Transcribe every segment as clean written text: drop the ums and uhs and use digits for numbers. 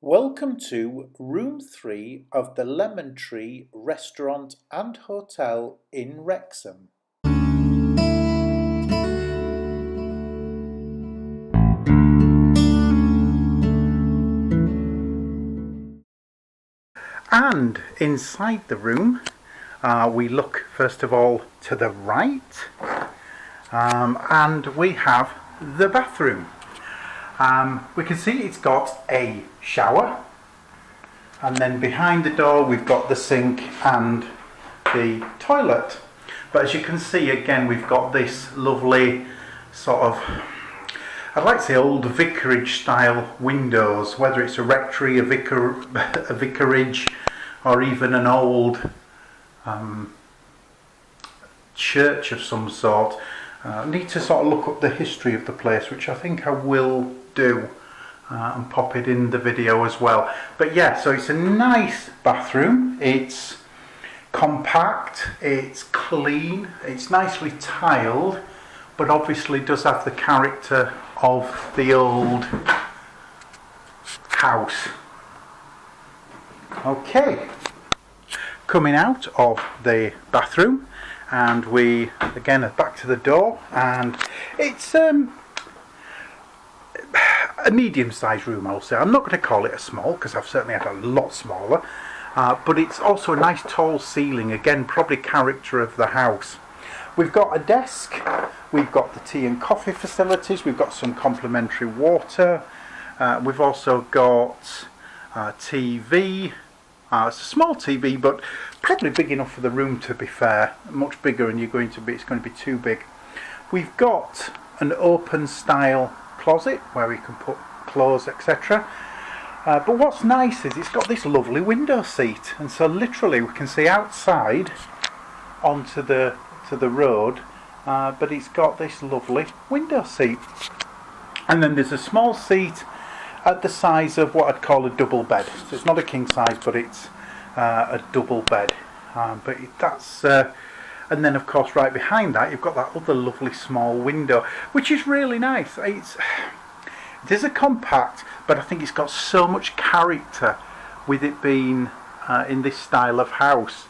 Welcome to Room 3 of the Lemon Tree Restaurant and Hotel in Wrexham. And inside the room, we look first of all to the right, and we have the bathroom. We can see it's got a shower, and then behind the door we've got the sink and the toilet. But as you can see, again, we've got this lovely sort of, I'd like to say, old vicarage style windows, whether it's a rectory, a vicarage, or even an old church of some sort. I need to sort of look up the history of the place, which I think I will do, and pop it in the video as well. But yeah, so it's a nice bathroom. It's compact, it's clean, it's nicely tiled, but obviously does have the character of the old house. Okay, coming out of the bathroom, and we again are back to the door, and it's a medium-sized room, I'll say. I'm not going to call it a small, because I've certainly had a lot smaller, but it's also a nice tall ceiling, again probably character of the house. We've got a desk, we've got the tea and coffee facilities, we've got some complimentary water, we've also got TV. It's a small TV, but probably big enough for the room, to be fair. Much bigger and it's going to be too big. We've got an open style closet where we can put clothes, etc. But what's nice is it's got this lovely window seat, and so literally we can see outside onto the road, but it's got this lovely window seat. And then there's a small seat at the size of what I'd call a double bed. So it's not a king size, but it's a double bed. And then of course right behind that you've got that other lovely small window, which is really nice. It is a compact, but I think it's got so much character with it being in this style of house.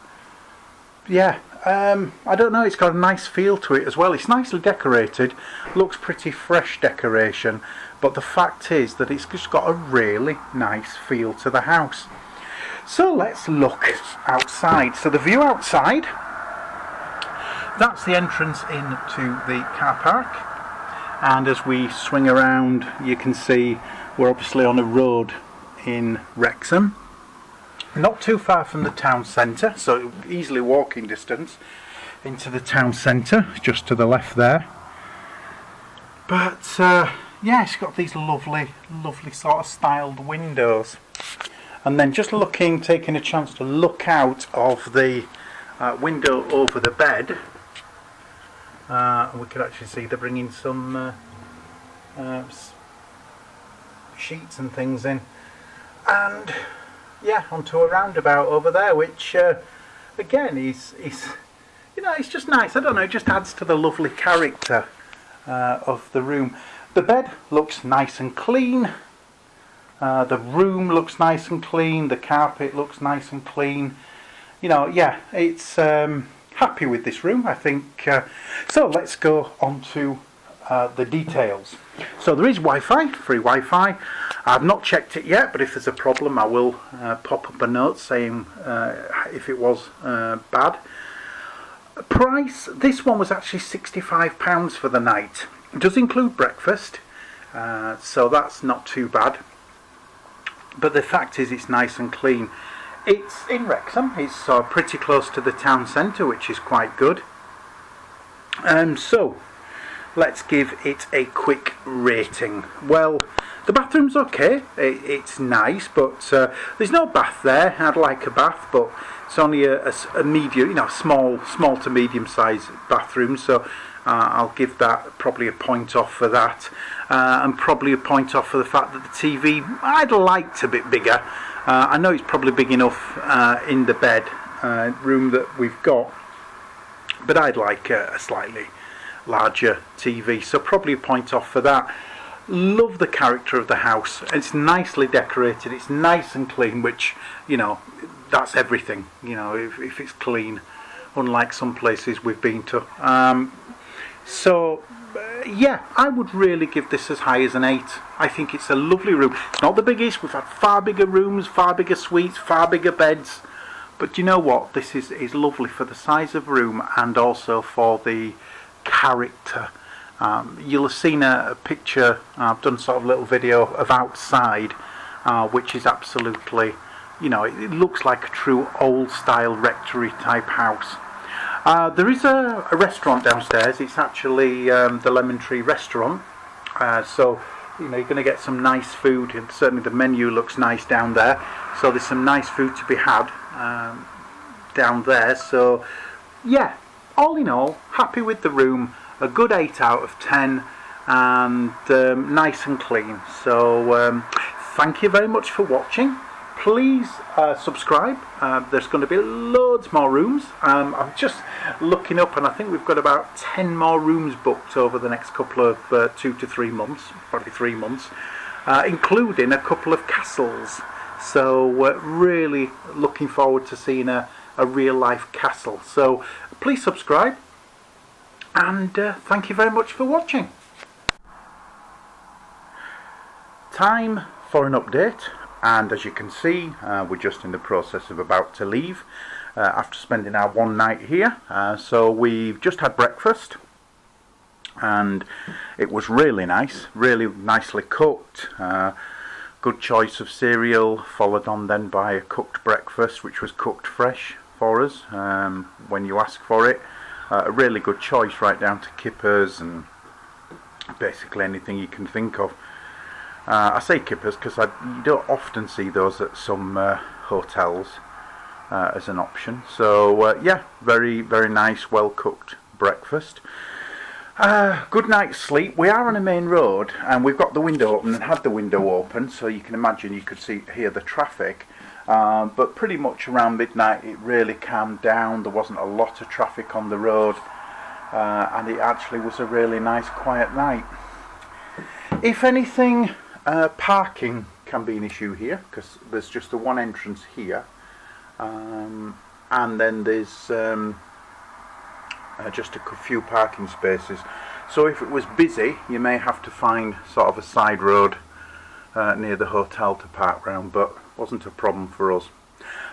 Yeah, I don't know, it's got a nice feel to it as well. It's nicely decorated, looks pretty fresh decoration, but the fact is that it's just got a really nice feel to the house. So let's look outside. So the view outside, that's the entrance into the car park, and as we swing around you can see we're obviously on a road in Wrexham, not too far from the town centre, so easily walking distance into the town centre, just to the left there. But yeah, it's got these lovely sort of styled windows. And then just taking a chance to look out of the window over the bed, we can actually see they're bringing some sheets and things in, and yeah, onto a roundabout over there, which again is you know, it's just nice. I don't know, it just adds to the lovely character of the room. The bed looks nice and clean. The room looks nice and clean. The carpet looks nice and clean. You know, yeah, it's happy with this room, I think. So let's go on to the details. So there is Wi-Fi, free Wi-Fi. I've not checked it yet, but if there's a problem I will pop up a note saying if it was bad. Price, this one was actually £65 for the night. It does include breakfast, so that's not too bad. But the fact is it's nice and clean. It's in Wrexham, it's pretty close to the town centre, which is quite good. So let's give it a quick rating. Well, the bathroom's okay, it's nice, but there's no bath there. I'd like a bath, but it's only a medium, you know, small to medium sized bathroom, so I'll give that probably a point off for that, and probably a point off for the fact that the TV I'd liked a bit bigger. I know it's probably big enough in the bed room that we've got, but I'd like a slightly larger TV, so probably a point off for that. love the character of the house. It's nicely decorated, it's nice and clean, which, you know, that's everything, you know, if it's clean, unlike some places we've been to. Yeah, I would really give this as high as an 8. I think it's a lovely room. It's not the biggest. We've had far bigger rooms, far bigger suites, far bigger beds. But you know what? This is lovely for the size of room and also for the character. You'll have seen a picture. I've done sort of a little video of outside, which is absolutely, you know, it looks like a true old style rectory type house. There is a restaurant downstairs. It's actually the Lemon Tree restaurant. So, you know, you're going to get some nice food, and certainly the menu looks nice down there. So there's some nice food to be had down there. So, yeah, all in all, happy with the room. A good 8 out of 10, and nice and clean. So, thank you very much for watching. Please subscribe. There's going to be loads more rooms. I'm just looking up, and I think we've got about 10 more rooms booked over the next couple of 2 to 3 months, probably 3 months, including a couple of castles. So really looking forward to seeing a real life castle. So please subscribe, and thank you very much for watching. Time for an update. And as you can see, we're just in the process of about to leave after spending our one night here. So we've just had breakfast, and it was really nice, really nicely cooked. Good choice of cereal, followed on then by a cooked breakfast, which was cooked fresh for us when you ask for it. A really good choice, right down to kippers and basically anything you can think of. I say kippers because you don't often see those at some hotels as an option. So yeah, very, very nice, well cooked breakfast. Good night's sleep. We are on a main road, and we've got the window open and had the window open, so you can imagine you could hear the traffic. But pretty much around midnight it really calmed down. There wasn't a lot of traffic on the road, and it actually was a really nice quiet night. If anything, parking can be an issue here, because there's just the one entrance here, and then there's just a few parking spaces. So if it was busy, you may have to find sort of a side road near the hotel to park round, but wasn't a problem for us.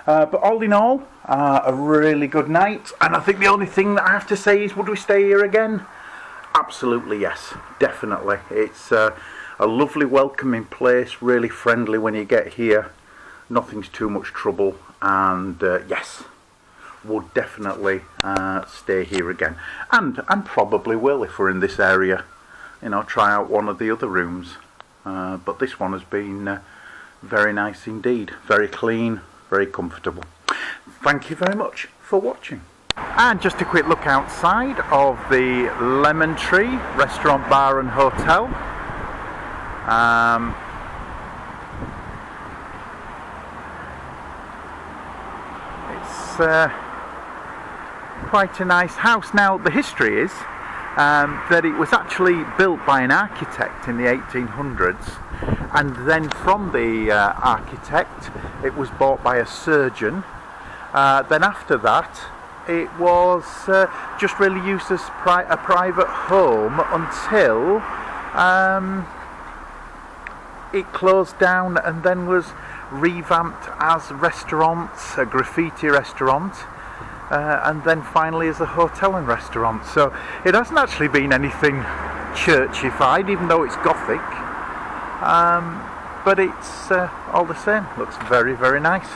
But all in all, a really good night, and I think the only thing that I have to say is, would we stay here again? Absolutely yes, definitely. It's a lovely welcoming place, really friendly when you get here, nothing's too much trouble, and yes, would definitely stay here again, and probably will if we're in this area, you know, try out one of the other rooms. But this one has been very nice indeed, very clean, very comfortable. Thank you very much for watching. And just a quick look outside of the Lemon Tree Restaurant, Bar and Hotel. It's quite a nice house. Now the history is that it was actually built by an architect in the 1800s, and then from the architect it was bought by a surgeon. Then after that it was just really used as a private home until it closed down, and then was revamped as restaurants, a graffiti restaurant, and then finally as a hotel and restaurant. So it hasn't actually been anything churchified, even though it's gothic, but it's all the same, looks very, very nice.